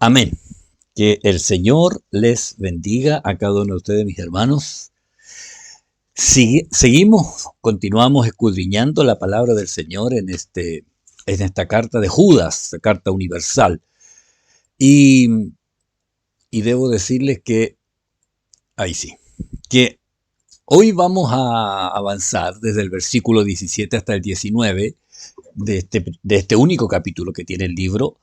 Amén. Que el Señor les bendiga a cada uno de ustedes, mis hermanos. Continuamos escudriñando la palabra del Señor en esta carta de Judas, la carta universal. Y, y debo decirles que, ahí sí, que hoy vamos a avanzar desde el versículo 17 hasta el 19 de este único capítulo que tiene el libro,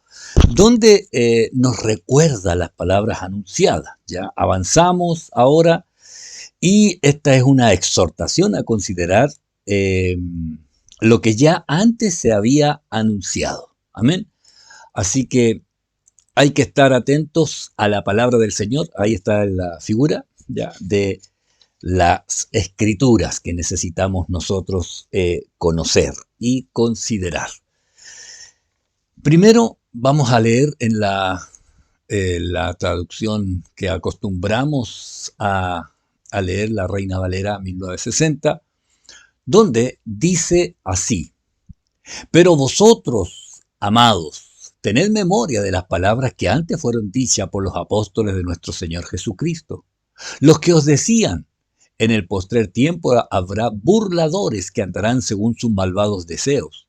donde nos recuerda las palabras anunciadas. Ya avanzamos ahora y esta es una exhortación a considerar lo que ya antes se había anunciado. Amén. Así que hay que estar atentos a la palabra del Señor. Ahí está la figura ya de las escrituras que necesitamos nosotros conocer y considerar. Primero vamos a leer en la traducción que acostumbramos a leer, la Reina Valera 1960, donde dice así: pero vosotros, amados, tened memoria de las palabras que antes fueron dichas por los apóstoles de nuestro Señor Jesucristo, los que os decían: en el postrer tiempo habrá burladores que andarán según sus malvados deseos.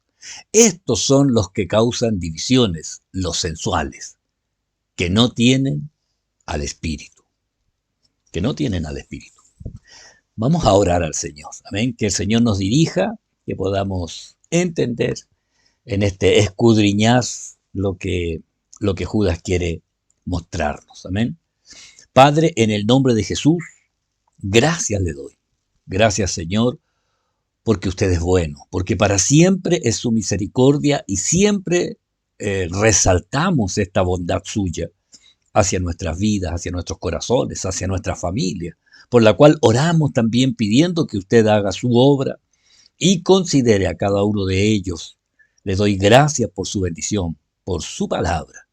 Estos son los que causan divisiones, los sensuales, que no tienen al Espíritu. Que no tienen al Espíritu. Vamos a orar al Señor. Amén. Que el Señor nos dirija, que podamos entender en este escudriñar lo que Judas quiere mostrarnos. Amén. Padre, en el nombre de Jesús, gracias le doy. Gracias, Señor, porque usted es bueno, porque para siempre es su misericordia y siempre resaltamos esta bondad suya hacia nuestras vidas, hacia nuestros corazones, hacia nuestra familia, por la cual oramos también pidiendo que usted haga su obra y considere a cada uno de ellos. Le doy gracias por su bendición, por su palabra,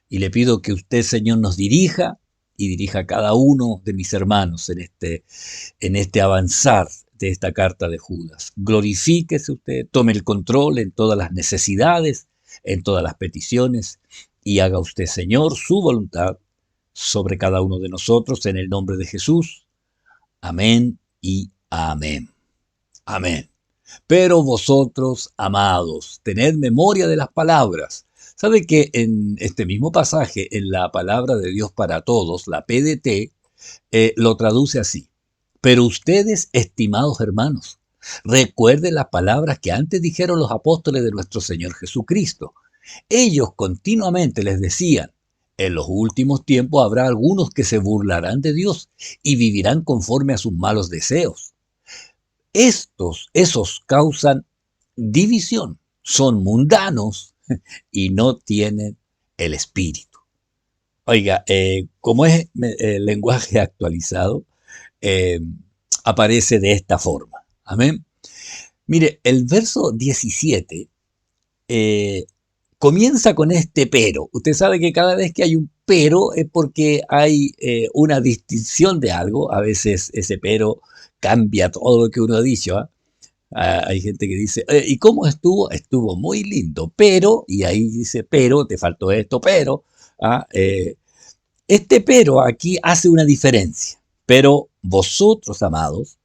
y le pido que usted, Señor, nos dirija y dirija a cada uno de mis hermanos en este avanzar de esta carta de Judas. Glorifíquese usted, tome el control en todas las necesidades, en todas las peticiones, y haga usted, Señor, su voluntad sobre cada uno de nosotros, en el nombre de Jesús. Amén y amén. Amén. Pero vosotros, amados, tened memoria de las palabras. ¿Sabe que en este mismo pasaje, en la palabra de Dios para todos, la PDT, lo traduce así: pero ustedes, estimados hermanos, recuerden las palabras que antes dijeron los apóstoles de nuestro Señor Jesucristo. Ellos continuamente les decían: en los últimos tiempos habrá algunos que se burlarán de Dios y vivirán conforme a sus malos deseos. Esos causan división, son mundanos y no tienen el Espíritu. Oiga, como es el lenguaje actualizado, eh, aparece de esta forma. Amén. Mire, el verso 17 eh, comienza con este pero. Usted sabe que cada vez que hay un pero es porque hay una distinción de algo. A veces ese pero cambia todo lo que uno ha dicho. Hay gente que dice: ¿y cómo estuvo? Estuvo muy lindo, pero, y ahí dice: pero, te faltó esto, pero. ¿ah? Este pero aquí hace una diferencia. Pero vosotros, amados,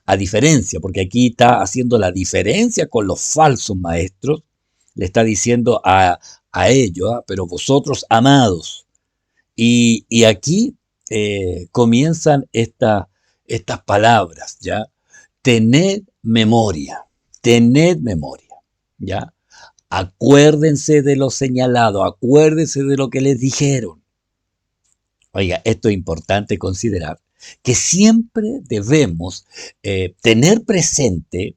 a diferencia, porque aquí está haciendo la diferencia con los falsos maestros, le está diciendo a ellos: pero vosotros, amados. Y aquí comienzan estas palabras, ¿ya? Tened memoria, ¿ya? Acuérdense de lo señalado, acuérdense de lo que les dijeron. Oiga, esto es importante considerar, que siempre debemos tener presente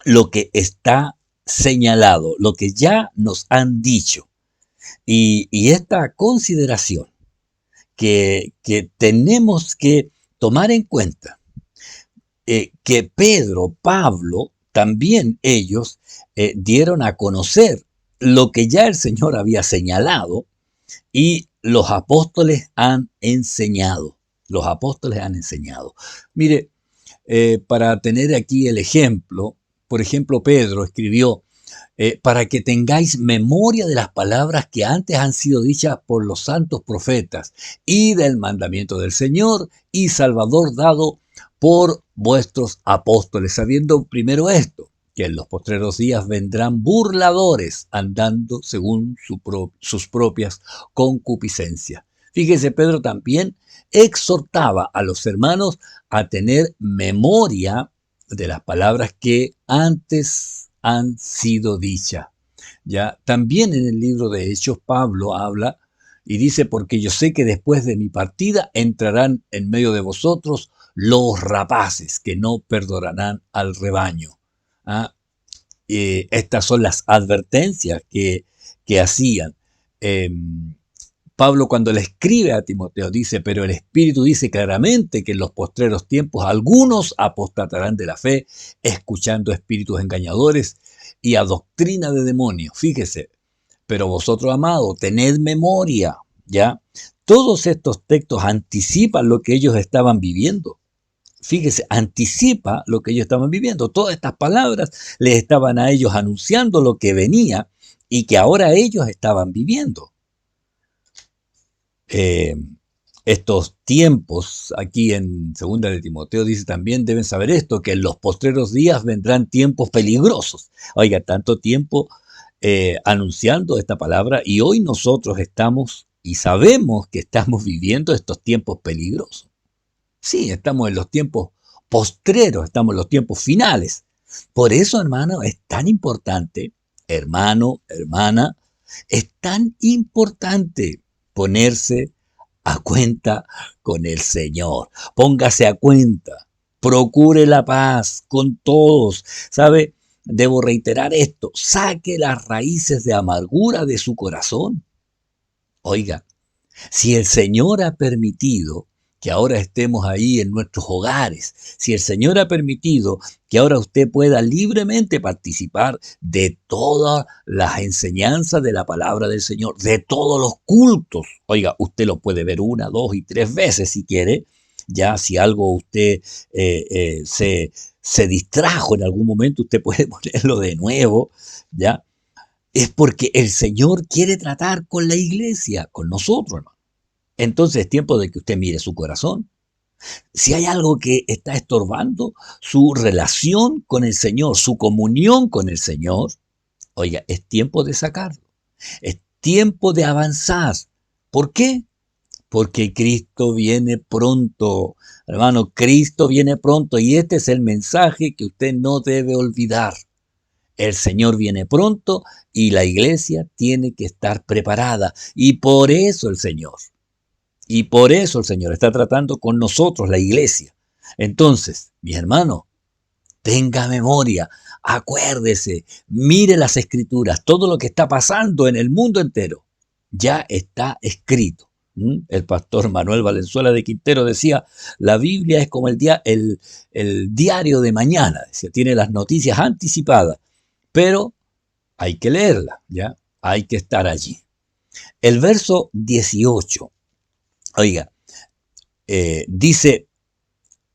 lo que está señalado, lo que ya nos han dicho. Y esta consideración que tenemos que tomar en cuenta, que Pedro, Pablo, también ellos dieron a conocer lo que ya el Señor había señalado y los apóstoles han enseñado. Los apóstoles han enseñado. Mire, para tener aquí el ejemplo, por ejemplo, Pedro escribió para que tengáis memoria de las palabras que antes han sido dichas por los santos profetas y del mandamiento del Señor y Salvador dado por vuestros apóstoles, sabiendo primero esto, que en los postreros días vendrán burladores andando según sus propias concupiscencias. Fíjese, Pedro también exhortaba a los hermanos a tener memoria de las palabras que antes han sido dichas. Ya también en el libro de Hechos Pablo habla y dice, porque yo sé que después de mi partida entrarán en medio de vosotros los rapaces que no perdonarán al rebaño. ¿Ah? Estas son las advertencias que hacían. Eh, Pablo cuando le escribe a Timoteo dice, pero el Espíritu dice claramente que en los postreros tiempos algunos apostatarán de la fe, escuchando espíritus engañadores y a doctrina de demonios. Fíjese, pero vosotros, amados, tened memoria, ¿ya? Todos estos textos anticipan lo que ellos estaban viviendo. Fíjese, anticipa lo que ellos estaban viviendo. Todas estas palabras les estaban a ellos anunciando lo que venía y que ahora ellos estaban viviendo. Eh, estos tiempos, aquí en segunda de Timoteo dice también, deben saber esto, que en los postreros días vendrán tiempos peligrosos. Oiga, tanto tiempo anunciando esta palabra y hoy nosotros estamos y sabemos que estamos viviendo estos tiempos peligrosos. Sí, estamos en los tiempos postreros, estamos en los tiempos finales. Por eso, hermano, es tan importante, hermano, hermana, es tan importante ponerse a cuenta con el Señor. Póngase a cuenta, procure la paz con todos. ¿Sabe? Debo reiterar esto, saque las raíces de amargura de su corazón. Oiga, si el Señor ha permitido que ahora estemos ahí en nuestros hogares, si el Señor ha permitido que ahora usted pueda libremente participar de todas las enseñanzas de la palabra del Señor, de todos los cultos, oiga, usted lo puede ver 1, 2 y 3 veces si quiere, ya si algo usted se distrajo en algún momento, usted puede ponerlo de nuevo, ya, es porque el Señor quiere tratar con la iglesia, con nosotros, hermano. Entonces es tiempo de que usted mire su corazón. Si hay algo que está estorbando su relación con el Señor, su comunión con el Señor, oiga, es tiempo de sacarlo. Es tiempo de avanzar. ¿Por qué? Porque Cristo viene pronto. Hermano, Cristo viene pronto y este es el mensaje que usted no debe olvidar. El Señor viene pronto y la iglesia tiene que estar preparada. Y por eso el Señor está tratando con nosotros, la iglesia. Entonces, mi hermano, tenga memoria, acuérdese, mire las escrituras, todo lo que está pasando en el mundo entero, ya está escrito. El pastor Manuel Valenzuela de Quintero decía, la Biblia es como el diario de mañana, decía, tiene las noticias anticipadas, pero hay que leerla, ¿ya? Hay que estar allí. El verso 18, oiga, dice,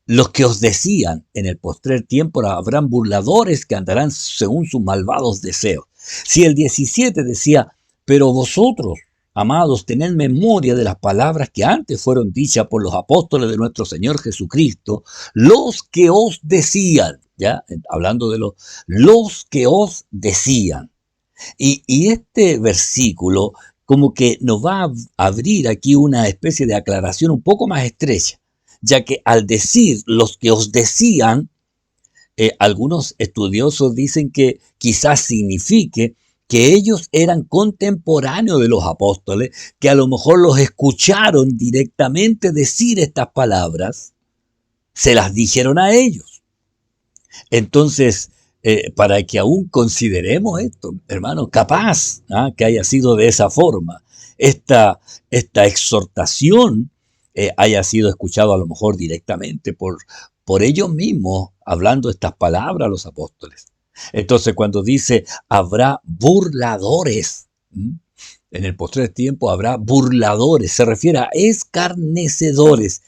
los que os decían en el postrer tiempo habrán burladores que andarán según sus malvados deseos. Si el 17 decía, pero vosotros, amados, tened memoria de las palabras que antes fueron dichas por los apóstoles de nuestro Señor Jesucristo, los que os decían, ya, hablando de los que os decían. Y este versículo como que nos va a abrir aquí una especie de aclaración un poco más estrecha, ya que al decir los que os decían, algunos estudiosos dicen que quizás signifique que ellos eran contemporáneos de los apóstoles, que a lo mejor los escucharon directamente decir estas palabras, se las dijeron a ellos. Entonces, para que aún consideremos esto, hermano, capaz que haya sido de esa forma, esta exhortación haya sido escuchado a lo mejor directamente por ellos mismos, hablando estas palabras a los apóstoles. Entonces, cuando dice, habrá burladores, en el postrer tiempo habrá burladores, se refiere a escarnecedores.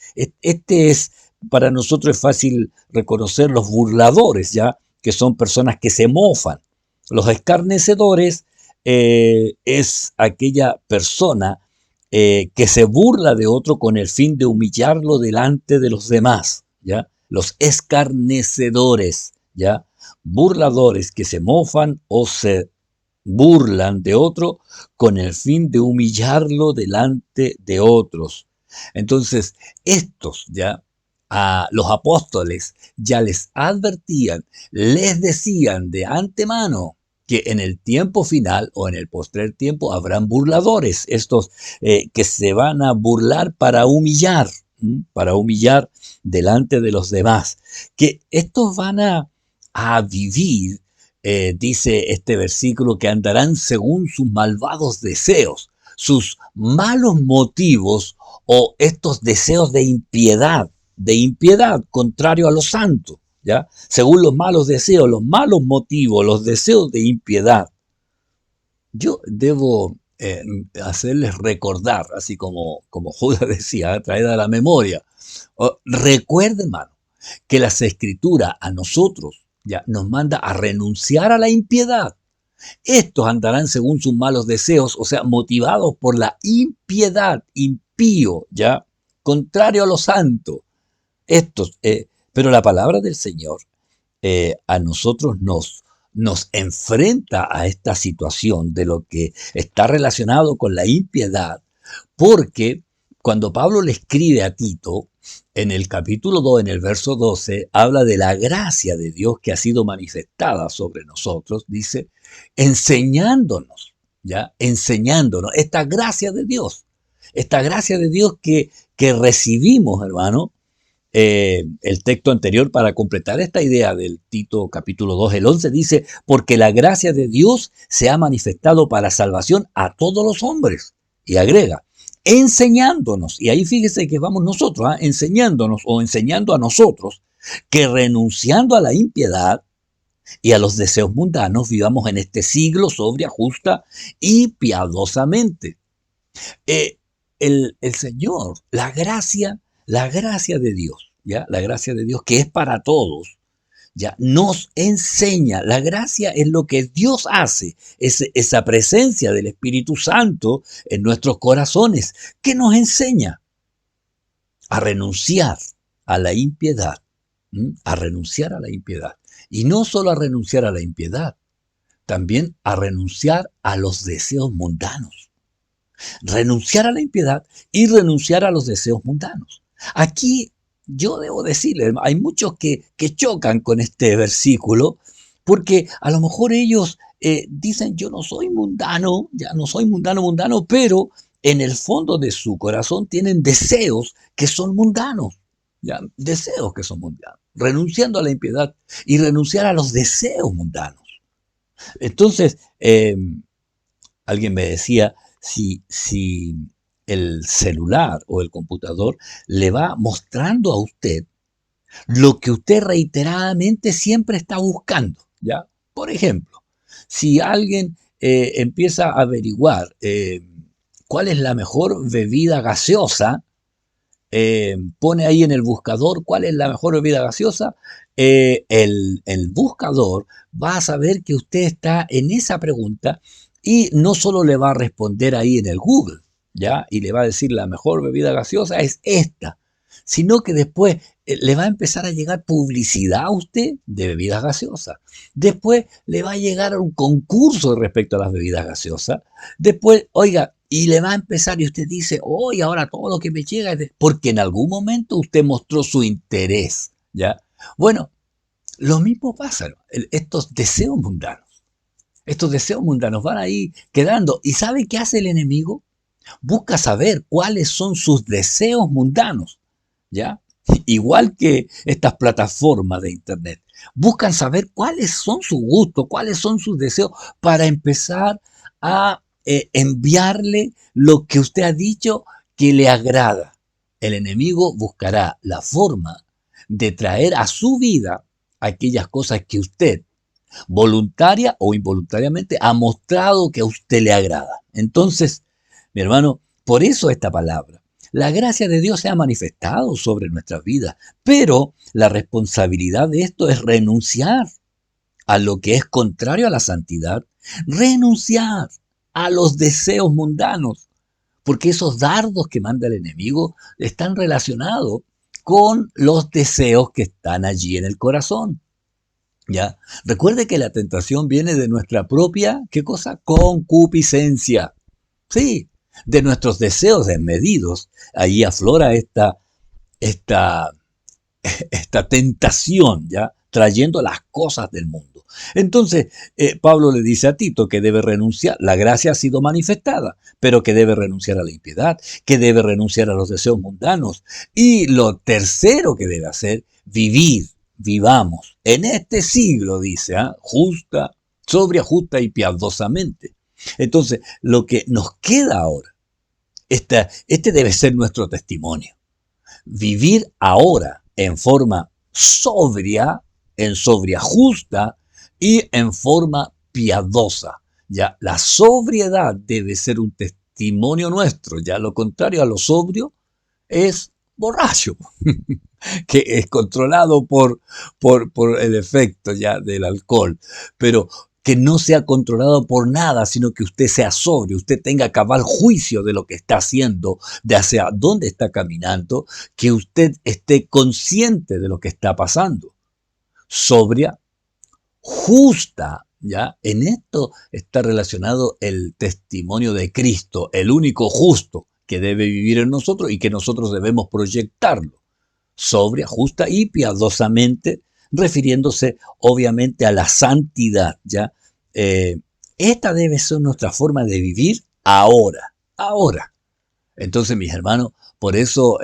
Para nosotros es fácil reconocer los burladores, ¿ya? Que son personas que se mofan. Los escarnecedores es aquella persona que se burla de otro con el fin de humillarlo delante de los demás, ¿ya? Los escarnecedores, ¿ya? Burladores que se mofan o se burlan de otro con el fin de humillarlo delante de otros. Entonces, estos ya a los apóstoles ya les advertían, les decían de antemano que en el tiempo final o en el postrer tiempo habrán burladores, estos que se van a burlar para humillar delante de los demás, que estos van a vivir, dice este versículo, que andarán según sus malvados deseos, sus malos motivos o estos deseos de impiedad, contrario a lo santo, ¿ya? Según los malos deseos, los malos motivos, los deseos de impiedad. Yo debo hacerles recordar, así como Judas decía, traer a la memoria. Recuerden, hermano, que las escrituras a nosotros ya nos manda a renunciar a la impiedad. Estos andarán según sus malos deseos, o sea, motivados por la impiedad, impío, ya, contrario a lo santo. Estos, pero la palabra del Señor a nosotros nos enfrenta a esta situación de lo que está relacionado con la impiedad, porque cuando Pablo le escribe a Tito, en el capítulo 2, en el verso 12, habla de la gracia de Dios que ha sido manifestada sobre nosotros, dice, enseñándonos, ¿ya? Enseñándonos esta gracia de Dios que recibimos, hermano, el texto anterior para completar esta idea del Tito capítulo 2, el 11 dice, porque la gracia de Dios se ha manifestado para salvación a todos los hombres. Y agrega, enseñándonos, y ahí fíjese que vamos nosotros, enseñándonos o enseñando a nosotros que renunciando a la impiedad y a los deseos mundanos vivamos en este siglo sobria, justa y piadosamente. Eh, el Señor, la gracia de Dios, ¿ya? La gracia de Dios que es para todos, ¿ya? Nos enseña. La gracia es lo que Dios hace, es esa presencia del Espíritu Santo en nuestros corazones, que nos enseña a renunciar a la impiedad, a renunciar a la impiedad. Y no solo a renunciar a la impiedad, también a renunciar a los deseos mundanos. Renunciar a la impiedad y renunciar a los deseos mundanos. Aquí yo debo decirle, hay muchos que chocan con este versículo porque a lo mejor ellos dicen yo no soy mundano, ya no soy mundano, pero en el fondo de su corazón tienen deseos que son mundanos, ya, deseos que son mundanos, renunciando a la impiedad y renunciar a los deseos mundanos. Entonces, alguien me decía, si el celular o el computador le va mostrando a usted lo que usted reiteradamente siempre está buscando, ¿ya? Por ejemplo, si alguien empieza a averiguar cuál es la mejor bebida gaseosa, pone ahí en el buscador cuál es la mejor bebida gaseosa, el buscador va a saber que usted está en esa pregunta y no solo le va a responder ahí en el Google, ¿ya? Y le va a decir la mejor bebida gaseosa es esta, sino que después le va a empezar a llegar publicidad a usted de bebidas gaseosas. Después le va a llegar un concurso respecto a las bebidas gaseosas. Después, oiga, y le va a empezar y usted dice, hoy ahora todo lo que me llega es porque en algún momento usted mostró su interés, ¿ya? Bueno, lo mismo pasa, ¿no? Estos deseos mundanos. Estos deseos mundanos van ahí quedando. ¿Y sabe qué hace el enemigo? Busca saber cuáles son sus deseos mundanos, ¿ya? Igual que estas plataformas de internet. Buscan saber cuáles son sus gustos, cuáles son sus deseos para empezar a enviarle lo que usted ha dicho que le agrada. El enemigo buscará la forma de traer a su vida aquellas cosas que usted voluntaria o involuntariamente ha mostrado que a usted le agrada. Entonces, mi hermano, por eso esta palabra. La gracia de Dios se ha manifestado sobre nuestras vidas, pero la responsabilidad de esto es renunciar a lo que es contrario a la santidad, renunciar a los deseos mundanos, porque esos dardos que manda el enemigo están relacionados con los deseos que están allí en el corazón. ¿Ya? Recuerde que la tentación viene de nuestra propia, ¿qué cosa? Concupiscencia. Sí, de nuestros deseos desmedidos. Ahí aflora esta, esta tentación, ¿ya? Trayendo las cosas del mundo. Entonces, Pablo le dice a Tito que debe renunciar, la gracia ha sido manifestada, pero que debe renunciar a la impiedad, que debe renunciar a los deseos mundanos. Y lo tercero que debe hacer, vivamos en este siglo, dice, justa, sobria, justa y piadosamente. Entonces, lo que nos queda ahora, este debe ser nuestro testimonio. Vivir ahora en forma sobria, en sobria justa y en forma piadosa. Ya la sobriedad debe ser un testimonio nuestro. Ya lo contrario a lo sobrio es borracho, que es controlado por el efecto ya del alcohol. Pero que no sea controlado por nada, sino que usted sea sobrio, usted tenga cabal juicio de lo que está haciendo, de hacia dónde está caminando, que usted esté consciente de lo que está pasando. Sobria, justa, ¿ya? En esto está relacionado el testimonio de Cristo, el único justo que debe vivir en nosotros y que nosotros debemos proyectarlo. Sobria, justa y piadosamente, refiriéndose obviamente a la santidad, ¿ya? Esta debe ser nuestra forma de vivir ahora. Entonces, mis hermanos, por eso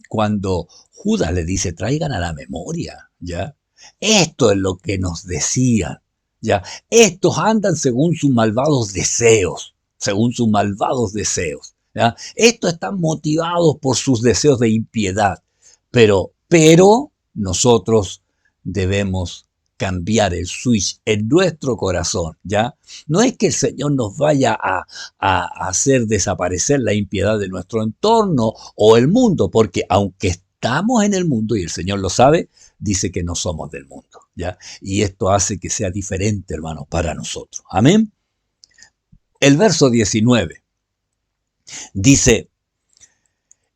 cuando Judas le dice, traigan a la memoria, ¿ya? Esto es lo que nos decían, ¿ya? Estos andan según sus malvados deseos, ¿ya? Estos están motivados por sus deseos de impiedad, pero nosotros debemos cambiar el switch en nuestro corazón, ¿ya? No es que el Señor nos vaya a hacer desaparecer la impiedad de nuestro entorno o el mundo, porque aunque estamos en el mundo y el Señor lo sabe, dice que no somos del mundo, ¿ya? Y esto hace que sea diferente, hermanos, para nosotros. Amén. El verso 19 dice,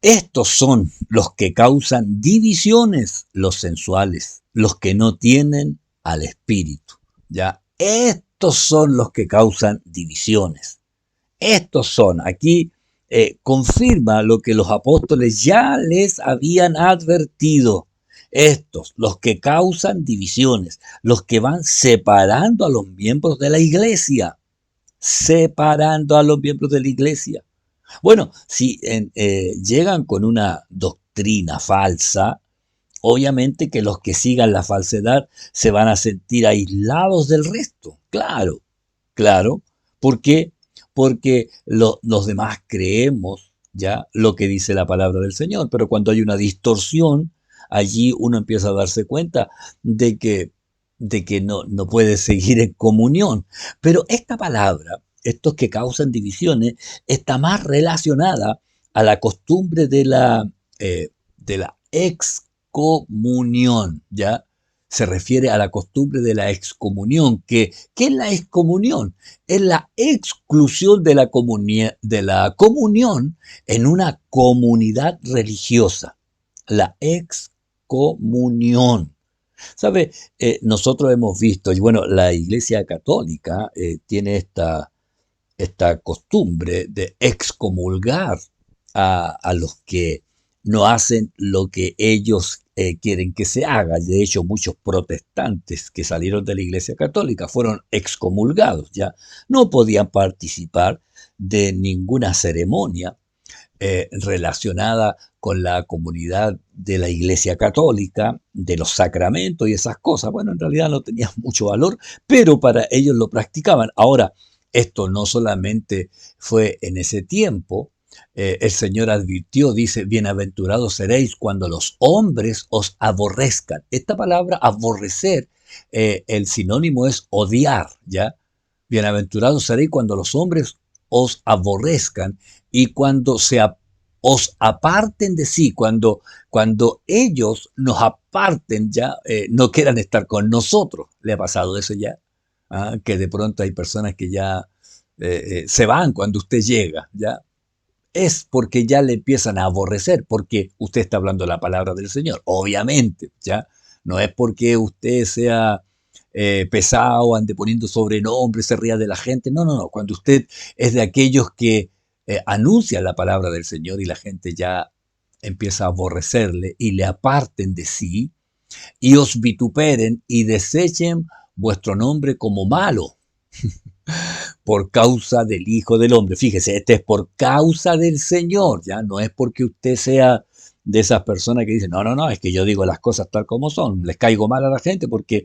estos son los que causan divisiones, los sensuales, los que no tienen al Espíritu. ¿Ya? Estos son los que causan divisiones. Estos son, aquí confirma lo que los apóstoles ya les habían advertido. Estos, los que causan divisiones, los que van separando a los miembros de la iglesia, separando a los miembros de la iglesia. Bueno, si llegan con una doctrina falsa, obviamente que los que sigan la falsedad se van a sentir aislados del resto. Claro, claro. ¿Por qué? Porque los demás creemos ya lo que dice la palabra del Señor, pero cuando hay una distorsión, allí uno empieza a darse cuenta de que no puede seguir en comunión. Pero esta palabra, estos que causan divisiones, está más relacionada a la costumbre de la excomunión, ¿ya? Se refiere a la costumbre de la excomunión. ¿Qué es la excomunión? Es la exclusión de la comunión en una comunidad religiosa. La excomunión. ¿Sabe? Nosotros hemos visto, y bueno, la Iglesia Católica tiene esta costumbre de excomulgar a los que no hacen lo que ellos quieren que se haga. De hecho, muchos protestantes que salieron de la Iglesia Católica fueron excomulgados, ya no podían participar de ninguna ceremonia relacionada con la comunidad de la Iglesia Católica, de los sacramentos y esas cosas. Bueno, en realidad no tenían mucho valor, pero para ellos lo practicaban. Ahora, esto no solamente fue en ese tiempo, el Señor advirtió, dice, bienaventurados seréis cuando los hombres os aborrezcan. Esta palabra aborrecer, el sinónimo es odiar, ¿ya? Bienaventurados seréis cuando los hombres os aborrezcan y cuando se os aparten de sí, cuando ellos nos aparten ya, no quieran estar con nosotros. ¿Le ha pasado eso ya? ¿Ah? Que de pronto hay personas que ya se van cuando usted llega, ¿ya? Es porque ya le empiezan a aborrecer, porque usted está hablando la palabra del Señor, obviamente, ¿ya? No es porque usted sea pesado, ande poniendo sobrenombres, se ría de la gente, no, no, no, cuando usted es de aquellos que anuncian la palabra del Señor y la gente ya empieza a aborrecerle y le aparten de sí y os vituperen y desechen vuestro nombre como malo por causa del Hijo del Hombre. Fíjese, este es por causa del Señor, ya no es porque usted sea de esas personas que dicen, no, no, no, es que yo digo las cosas tal como son, les caigo mal a la gente porque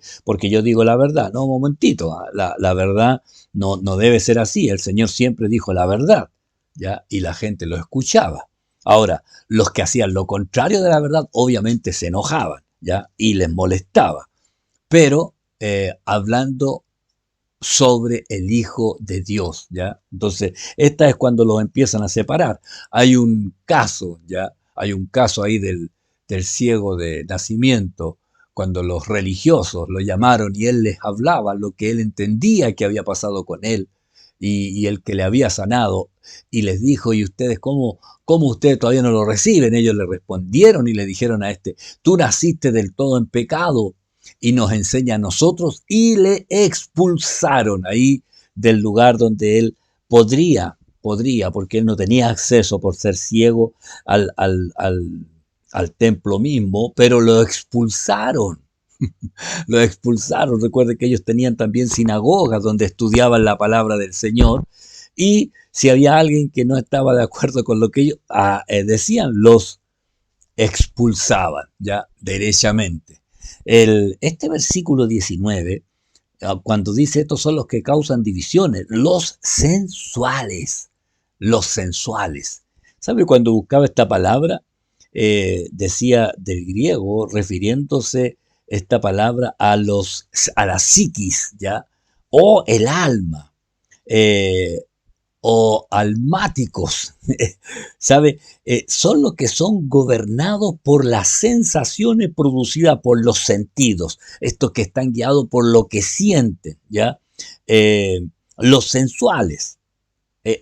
yo digo la verdad. No, un momentito, la verdad no debe ser así, el Señor siempre dijo la verdad, ya, y la gente lo escuchaba. Ahora, los que hacían lo contrario de la verdad, obviamente se enojaban, ya, y les molestaba, pero hablando sobre el Hijo de Dios, ¿ya? Entonces, esta es cuando los empiezan a separar. Hay un caso, ¿ya? Hay un caso ahí del ciego de nacimiento, cuando los religiosos lo llamaron y él les hablaba lo que él entendía que había pasado con él y el que le había sanado, y les dijo, ¿y ustedes cómo ustedes todavía no lo reciben? Ellos le respondieron y le dijeron a este, tú naciste del todo en pecado y nos enseña a nosotros, y le expulsaron ahí del lugar donde él podría, porque él no tenía acceso por ser ciego al templo mismo, pero lo expulsaron. Lo expulsaron. Recuerde que ellos tenían también sinagogas donde estudiaban la palabra del Señor, y si había alguien que no estaba de acuerdo con lo que ellos decían, los expulsaban ya derechamente. Este versículo 19, cuando dice estos son los que causan divisiones, los sensuales. ¿Sabe? Cuando buscaba esta palabra, decía del griego, refiriéndose esta palabra a la psiquis, ¿ya? O el alma. Eh, o almáticos, ¿sabe? Son los que son gobernados por las sensaciones producidas por los sentidos, estos que están guiados por lo que sienten, ¿ya? Los sensuales.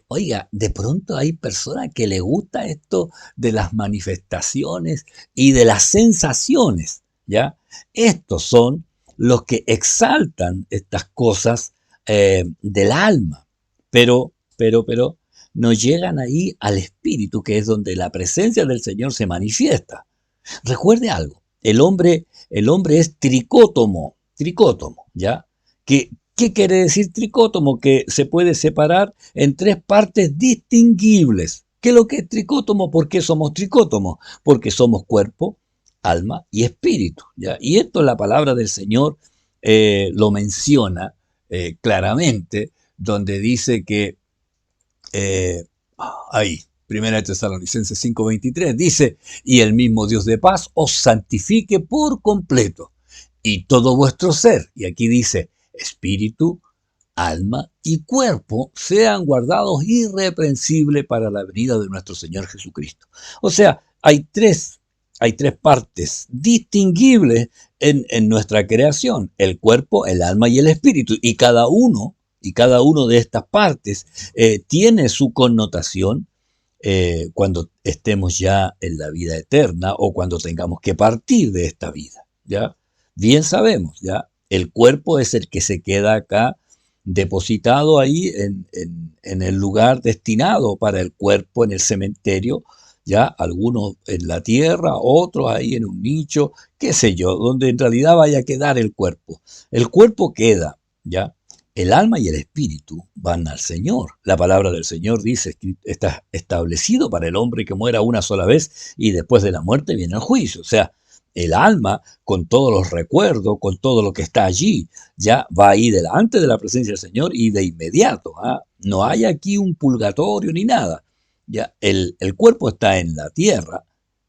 Oiga, de pronto hay personas que le gusta esto de las manifestaciones y de las sensaciones, ¿ya? Estos son los que exaltan estas cosas del alma, pero no llegan ahí al espíritu, que es donde la presencia del Señor se manifiesta. Recuerde algo, el hombre es tricótomo, ¿ya? ¿Qué quiere decir tricótomo? Que se puede separar en tres partes distinguibles. ¿Qué es lo que es tricótomo? ¿Por qué somos tricótomos? Porque somos cuerpo, alma y espíritu, ¿ya? Y esto la palabra del Señor lo menciona claramente, donde dice que eh, ahí, Primera de Tesalonicenses 5:23, dice, y el mismo Dios de paz os santifique por completo, y todo vuestro ser, y aquí dice, espíritu, alma y cuerpo, sean guardados irreprensibles para la venida de nuestro Señor Jesucristo. O sea, hay tres partes distinguibles en nuestra creación, el cuerpo, el alma y el espíritu, y cada uno de estas partes tiene su connotación cuando estemos ya en la vida eterna o cuando tengamos que partir de esta vida, ¿ya? Bien sabemos, ¿ya? El cuerpo es el que se queda acá depositado ahí en el lugar destinado para el cuerpo, en el cementerio, ya algunos en la tierra, otros ahí en un nicho, qué sé yo, donde en realidad vaya a quedar el cuerpo. El cuerpo queda, ¿ya? El alma y el espíritu van al Señor. La palabra del Señor dice que está establecido para el hombre que muera una sola vez y después de la muerte viene el juicio. O sea, el alma, con todos los recuerdos, con todo lo que está allí, ya va ahí delante de la presencia del Señor y de inmediato. ¿Ah? No hay aquí un purgatorio ni nada. Ya, el cuerpo está en la tierra,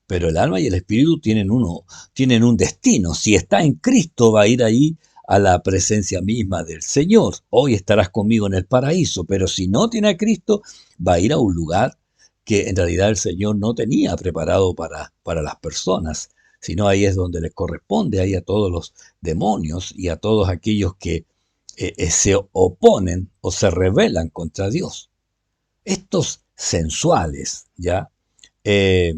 pero el alma y el espíritu tienen un destino. Si está en Cristo, va a ir ahí a la presencia misma del Señor. Hoy estarás conmigo en el paraíso, pero si no tiene a Cristo, va a ir a un lugar que en realidad el Señor no tenía preparado para las personas, sino ahí es donde les corresponde, ahí a todos los demonios y a todos aquellos que se oponen o se rebelan contra Dios. Estos sensuales, ¿ya? Eh,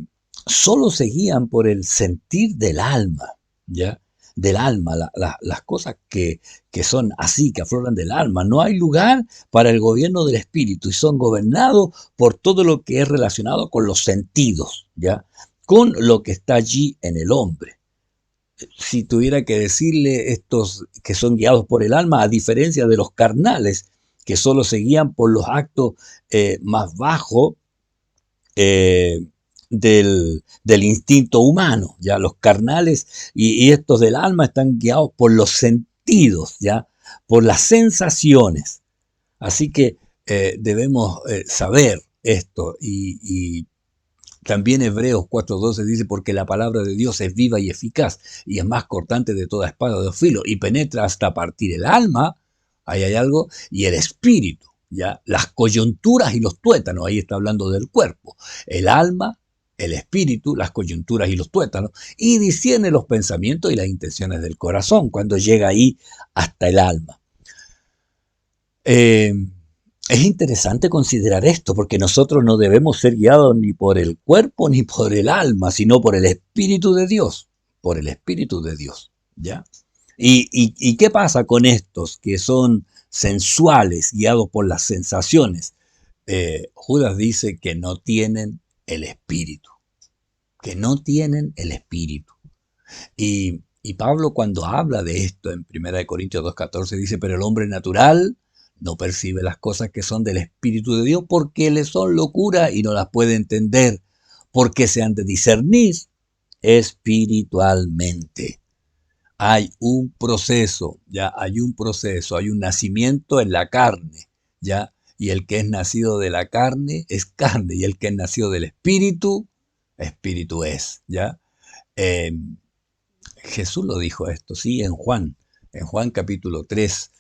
Solo se guían por el sentir del alma, ¿ya? Del alma, las cosas que son así, que afloran del alma. No hay lugar para el gobierno del espíritu y son gobernados por todo lo que es relacionado con los sentidos, ¿ya? Con lo que está allí en el hombre. Si tuviera que decirle estos que son guiados por el alma, a diferencia de los carnales, que solo se guían por los actos más bajos, eh, del instinto humano, ya los carnales y estos del alma están guiados por los sentidos, ya por las sensaciones. Así que debemos saber esto y también Hebreos 4:12 dice, porque la palabra de Dios es viva y eficaz y es más cortante de toda espada de dos filos y penetra hasta partir el alma, ahí hay algo, y el espíritu, ya las coyunturas y los tuétanos, ahí está hablando del cuerpo, el alma, el espíritu, las coyunturas y los tuétanos, y discierne los pensamientos y las intenciones del corazón, cuando llega ahí hasta el alma. Eh, es interesante considerar esto, porque nosotros no debemos ser guiados ni por el cuerpo ni por el alma, sino por el Espíritu de Dios, por el Espíritu de Dios, ¿ya? ¿Y qué pasa con estos que son sensuales, guiados por las sensaciones? Judas dice que no tienen el Espíritu, que no tienen el Espíritu. Y Pablo cuando habla de esto en 1 Corintios 2:14 dice, pero el hombre natural no percibe las cosas que son del Espíritu de Dios porque le son locura y no las puede entender, porque se han de discernir espiritualmente. Hay un proceso, ya hay un proceso, hay un nacimiento en la carne, ya, y el que es nacido de la carne es carne, y el que es nacido del espíritu, espíritu es, ya. Eh, Jesús lo dijo esto, sí, en Juan capítulo 3,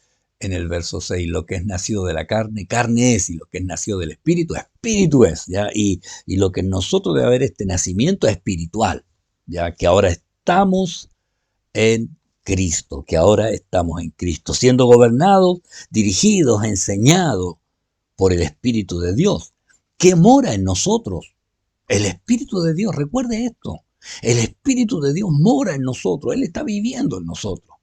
en el verso 6, lo que es nacido de la carne, carne es, y lo que es nacido del espíritu, espíritu es, ¿ya? Y lo que en nosotros debe haber este nacimiento espiritual, ya que ahora estamos en Cristo, que ahora estamos en Cristo, siendo gobernados, dirigidos, enseñados por el Espíritu de Dios, que mora en nosotros. El Espíritu de Dios, recuerde esto, el Espíritu de Dios mora en nosotros, Él está viviendo en nosotros.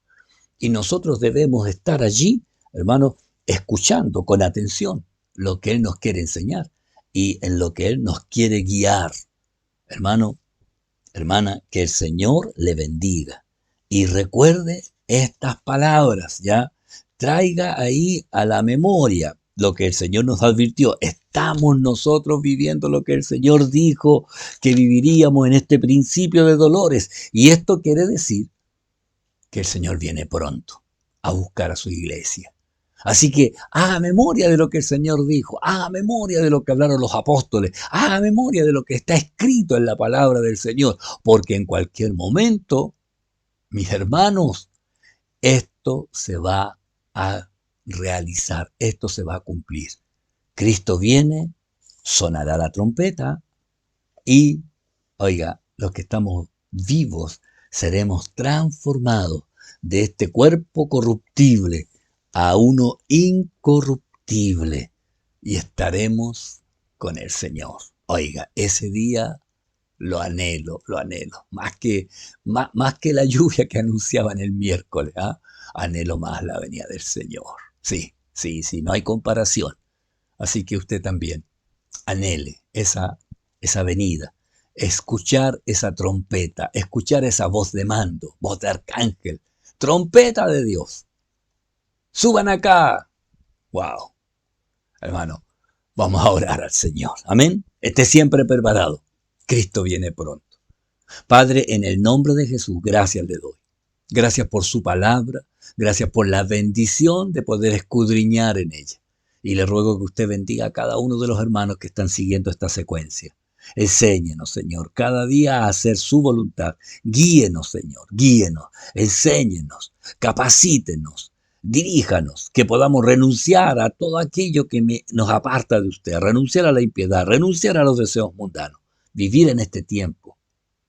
Y nosotros debemos estar allí, hermano, escuchando con atención lo que Él nos quiere enseñar y en lo que Él nos quiere guiar. Hermano, hermana, que el Señor le bendiga. Y recuerde estas palabras, ¿ya? Traiga ahí a la memoria lo que el Señor nos advirtió. Estamos nosotros viviendo lo que el Señor dijo que viviríamos en este principio de dolores. Y esto quiere decir que el Señor viene pronto a buscar a su iglesia. Así que haga memoria de lo que el Señor dijo, haga memoria de lo que hablaron los apóstoles, haga memoria de lo que está escrito en la palabra del Señor, porque en cualquier momento, mis hermanos, esto se va a realizar, esto se va a cumplir. Cristo viene, sonará la trompeta y, oiga, los que estamos vivos seremos transformados de este cuerpo corruptible a uno incorruptible y estaremos con el Señor. Oiga, ese día lo anhelo, más que la lluvia que anunciaban el miércoles, ¿ah? Anhelo más la venida del Señor. Sí, sí, sí, no hay comparación. Así que usted también anhele esa venida, escuchar esa trompeta, escuchar esa voz de mando, voz de arcángel, trompeta de Dios. Suban acá. Wow, hermano, vamos a orar al Señor. Amén. Esté siempre preparado. Cristo viene pronto. Padre, en el nombre de Jesús, gracias le doy. Gracias por su palabra, gracias por la bendición de poder escudriñar en ella. Y le ruego que usted bendiga a cada uno de los hermanos que están siguiendo esta secuencia. Enséñenos, Señor, cada día a hacer su voluntad. Guíenos, Señor, guíenos, enséñenos, capacítenos. Diríjanos, que podamos renunciar a todo aquello que nos aparta de usted, renunciar a la impiedad, renunciar a los deseos mundanos, vivir en este tiempo,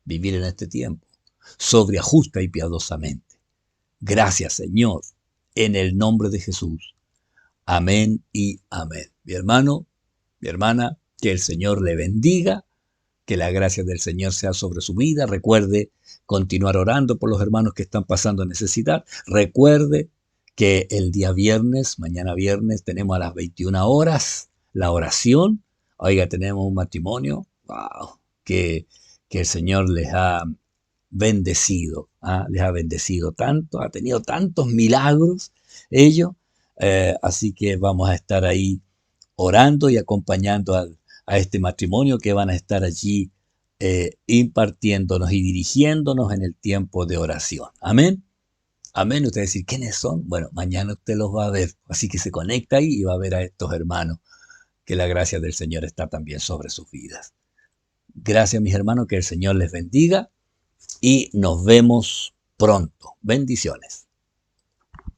vivir en este tiempo, sobria, justa y piadosamente. Gracias, Señor, en el nombre de Jesús. Amén y amén. Mi hermano, mi hermana, que el Señor le bendiga, que la gracia del Señor sea sobre su vida. Recuerde continuar orando por los hermanos que están pasando necesidad. Recuerde que el día viernes, mañana viernes, tenemos a las 21 horas la oración. Oiga, tenemos un matrimonio, wow, que el Señor les ha bendecido, les ha bendecido tanto, ha tenido tantos milagros ellos, así que vamos a estar ahí orando y acompañando a este matrimonio que van a estar allí impartiéndonos y dirigiéndonos en el tiempo de oración. Amén. Amén. Usted va a decir, ¿quiénes son? Bueno, mañana usted los va a ver. Así que se conecta ahí y va a ver a estos hermanos, que la gracia del Señor está también sobre sus vidas. Gracias, mis hermanos, que el Señor les bendiga y nos vemos pronto. Bendiciones.